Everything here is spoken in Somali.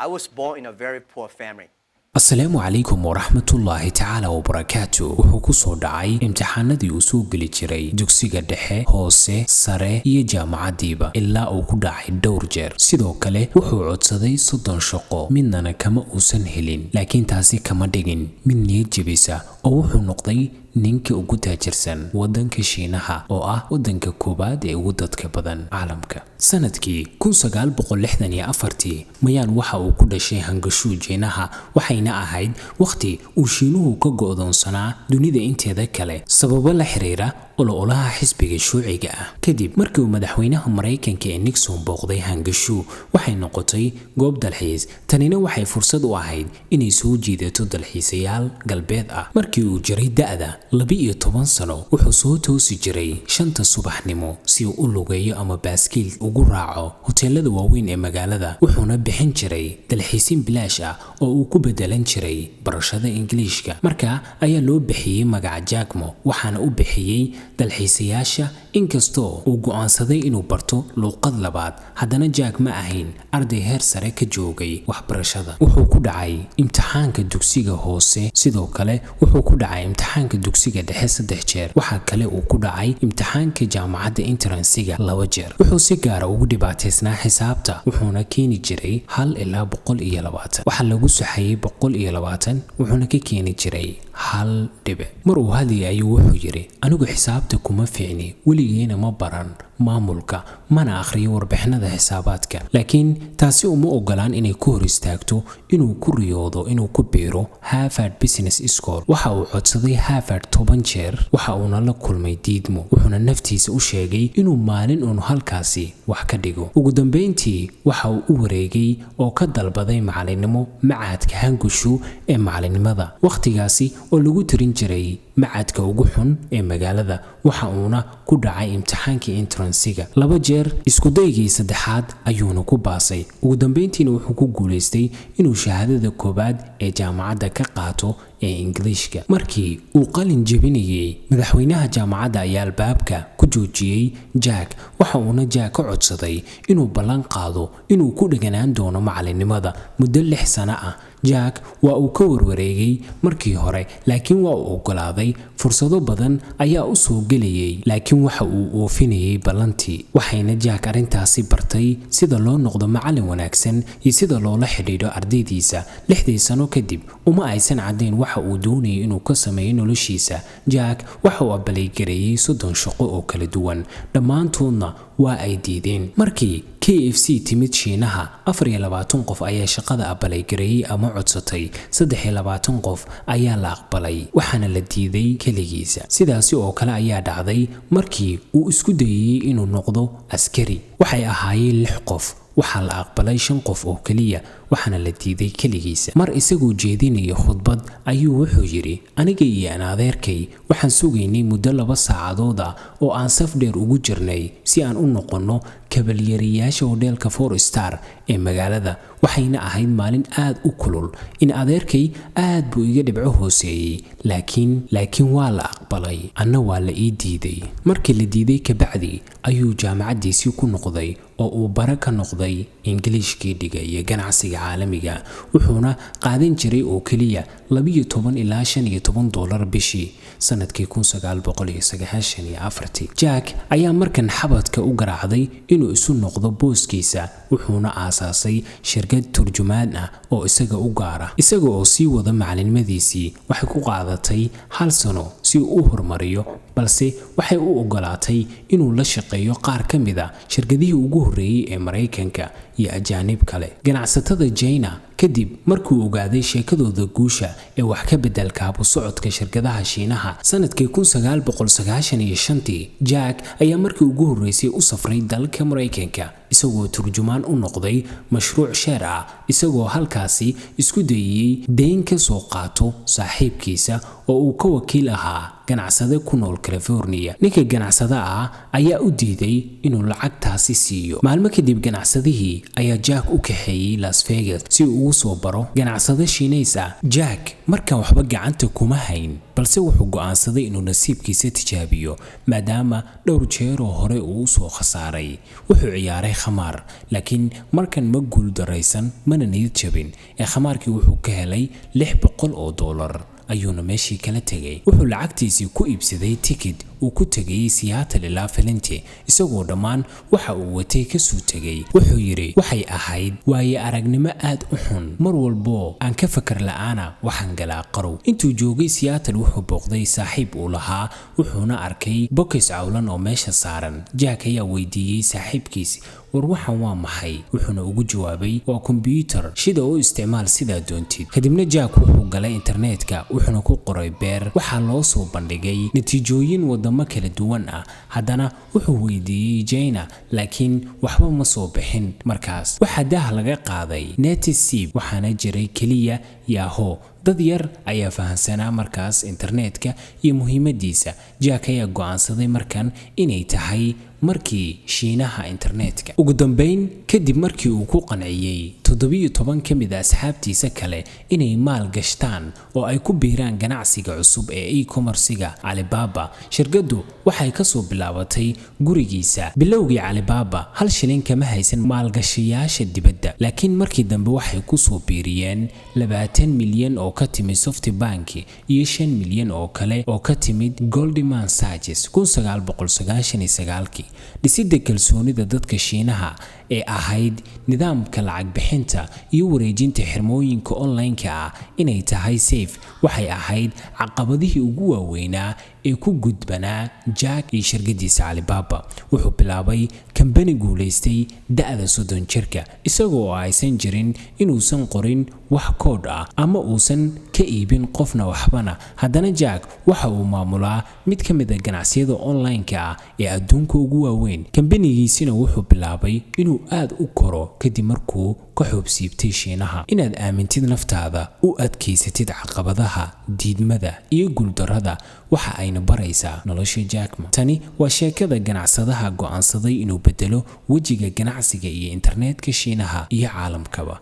I was born in a very poor family. السلام عليكم ورحمة الله تعالى وبركاته وحكو صدعي امتحاناتي وسوق لجري دوكسيغا دحي هوسي ساري iyo jaamacadiiba ilaa uu ku dhacay dhowr jeer sidoo kale wuxuu codsaday 30 shaqo midna kama uusan helin laakiin taasi kama dhigin mid niyad jabisa oo wuxuu noqday ninka ugu taajirsan wadanka Shiinaha oo ah wadanka koobaad ee ugu dadka badan caalamka sanadkii 1964 mayaan waxa uu ku dhashay Hangashu Shiinaha waxayna ahayd waqti uu Shiinuhu ka go'doonsanaa dunida inteeda kale sababo la xiriira ololaha xisbiga shuuciga ah kadib markii uu madaxweynaha Mareykanka ee Nixon booqday Hangashu waxay noqotay goob dalxiis tanina waxay fursad u ahayd inay soo jiidato dalxiisayaal galbeed ah markii uu jiray da'da 12 sano wuxuu soo toosi jiray 5 subaxnimo si uu u lugeeyo ama baaskiil ugu raaco hoteelada waaweyn ee magaalada wuxuuna bixin jiray dalxiisin bilaash ah oo uu ku bedelan jiray barashada Ingiriiska marka ayaa loo bixiyay magaca Jackmo waxaana u bixiyay dalxiisayaasha inkastoo uu go'aansaday inuu barto luqad labaad haddana Jack ma ahayn arday heer sare ka joogay waxbarashada wuxuu ku dhacay imtixaanka dugsiga hoose sidoo kale wuxuu ku dhacay imtixaanka dugsiga dhexe 3 jeer waxa kale uu ku dhacay imtixaanka jaamacadda entrance-ga 2 jeer wuxuu si gaar ah ugu dhibaateysnaa xisaabta wuxuuna keeni jiray 1 ilaa 120 waxa lagu saxayay 120 wuxuuna ka keeni jiray 1 dhibic mar uu hadlayay wuxuu yiri anigu xisaabta kuma fiicni weligeena ma baran maamulka mana akhriyo warbixinada xisaabaadka laakiin taasi uma ogolaan inay ku hor istaagto inuu ku riyoodo inuu ku biiro Harvard Business School waxa uu codsaday Harvard 10 jeer waxa uu la kulmay diidmo wuxuuna naftiisa u sheegay inuu maalin uun halkaasi wax ka dhigo ugu dambeyntii waxa uu u wareegay oo ka dalbaday macalinimo macadka Hangashu ee macalinimada waqtigaasi oo lagu tirin jiray macadka ugu xun ee magaalada waxa uuna ku dhacay imtixaankii entrance-ga 2 jeer isku daygii saddexaad ayuuna ku baasay ugu dambeyntiina wuxuu ku guuleystay inuu shahaadada koobaad ee jaamacadda ka qaato ee Ingiriiska markii uu qalin jebinayay madaxweynaha jaamacadda ayaa albaabka ku joojiyay Jack waxa uuna Jack ka codsaday inuu ballan qaado inuu ku dhaganaan doono macalinimada muddo 6 sano ah Jack waa uu ka warwareegay markii hore laakiin waa uu ogolaaday fursado badan ayaa u soo gelayay laakiin waxa uu oofinayay ballantii waxayna Jack arintaasi bartay sida loo noqdo macallin wanaagsan iyo sida loola xidhiidho ardaydiisa 6 sano kadib uma aysan cadeyn waxa uu doonayay inuu ka sameeyo noloshiisa Jack waxa uu abalay-gareeyay 30 shaqo oo kala duwan dhammaantoodna waa ay diideen markii KFC timid Shiinaha 24 qof ayaa shaqada abalay-gareeyay ama codsatay 23 qof ayaa la aqbalay waxaana la diiday kaligiisa sidaasi oo kale ayaa dhacday markii uu isku dayay inuu noqdo askari waxay ahaayeen 6 qof waxa la aqbalay 5 qof oo kaliya waxaana la diiday kaligiisa mar isagoo jeedinaya khudbad ayuu wuxuu yiri aniga iyo adeerkay waxaan sugaynay muddo 2 saacadood ah oo aan saf dheer ugu jirnay si aan u noqono kabalyeeriyaasha hoteelka 4 star ee magaalada waxayna ahayd maalin aad u kulul in adeerkay aad buu iga dhibco hooseeyay laakiin waa la aqbalay anna waa la ii diiday markii la diiday ka bacdi ayuu jaamacadiisii ku noqday oo uu baraka noqday Ingiriiskii dhigay ganacsiga caalamiga wuxuuna qaadan jiray oo kaliya 12 ilaa 15 dollar bishii sanadkii 1994 Jack ayaa markan xabadka u garaacday inuu isu noqdo booskiisa wuxuuna aasaasay shirkad turjumaan ah oo isaga u gaara isaga oo sii wada macalinimadiisii waxay ku qaadatay 1 sano si uu u horumariyo balse waxay u ogolaatay inuu la shaqeeyo qaar ka mid ah shirkadihii ugu horeeyay ee Mareykanka iyo ajaanib kale ganacsatada China kadib markuu ogaaday sheekadooda guusha ee wax ka bedelka hab socodka shirkadaha Shiinaha sanadkii 1995 Jack ayaa markii ugu horeysay u safray dalka Mareykanka isagoo turjumaan u noqday mashruuc sheer ah isagoo halkaasi isku dayay deyn ka soo qaato saaxiibkiisa oo uu ka wakiil ahaa ganacsade ku nool California ninka ganacsada ah ayaa u diiday inuu lacagtaasi siiyo maalmo kadib ganacsadihii ayaa Jack u kaxeeyay Las Vegas si uu ugu soo baro ganacsade Shiineys ah Jack markaa waxba gacanta kuma hayn balse wuxuu go'aansaday inuu nasiibkiisa tijaabiyo maadaama dhowr jeer oo hore uu soo khasaaray. wuxuu ciyaaray khamaar laakiin markan ma guul daraysan mana niyad jabin ee khamaarkii wuxuu ka helay $600 ayuuna meeshii kala tegay. wuxuu lacagtiisii ku iibsaday ticket uu ku tagay Seattle ilaa Valente isagoo dhammaan waxa uu watay ka soo tagay. wuxuu yiri waxay ahayd waaye aragnimo aad u xun, mar walbo aan ka fakar la'aana waxaan galaa qarow. intuu joogay Seattle wuxuu booqday saaxiib uu lahaa wuxuuna arkay bookcase cawlan oo meesha saaran. Jack ayaa weydiiyay saaxiibkiisa war waxan waa maxay, wuxuuna ugu jawaabay waa computer shida oo isticmaal sida doontid. kadibna Jack wuxuu galay internetka wuxuuna ku qoray beer. waxaa loo soo bandhigay natiijooyin wadamo kala duwan ah. haddana wuxuu weydiiyay Jaina laakiin waxba ma soo bixin. markaas waxaa dah laga qaaday Netscape waxaana jiray kaliya Yahoo. dad yar ayaa fahansanaa markaas internetka iyo muhiimadiisa. Jack ayaa go'aansaday markan inay tahay markii Shiinaha internetka. ugu dambeyn kadib markii uu ku qanciyay 17 kamid asxaabtiisa kale inay maal gashtaan oo ay ku biiraan ganacsiga cusub ee e-commerce-ga Alibaba, shirkadu waxay ka soo bilaabatay gurigiisa. bilowgii Alibaba hal shilin kama haysan maalgashiyaasha dibadda, laakiin markii dambe waxay ku soo biiriyeen 20 milyan oo ka timid SoftBank iyo 5 milyan oo kale oo ka timid Goldman Sachs 1999. dhisidda kalsoonida dadka Shiinaha ee ahayd nidaamka lacag bixinta iyo wareejinta xirmooyinka online-ka ah inay tahay safe waxay ahayd caqabadihii ugu waaweynaa ee ku gudbanaa Jack iyo shirkadiisa Alibaba. wuxuu bilaabay kambani guuleystay da'da 30 jirka isagoo aysan jirin inuusan qorin wax kood ah ama uusan ka iibin qofna waxbana. haddana Jack waxa uu maamulaa mid ka mid ah ganacsiyada online-ka ah ee adduunka ugu waaweyn. kambanigiisina wuxuu bilaabay inuu aad u koro kadib markuu ka xoobsiibtay Shiinaha. inaad aamintid naftaada, u adkaysatid caqabadaha, diidmada iyo guuldarrada waxa ayna baraysaa nolosha Jack Ma. tani waa sheekada ganacsadaha go'aansaday inuu bedelo wejiga ganacsiga iyo internetka Shiinaha iyo caalamkaba.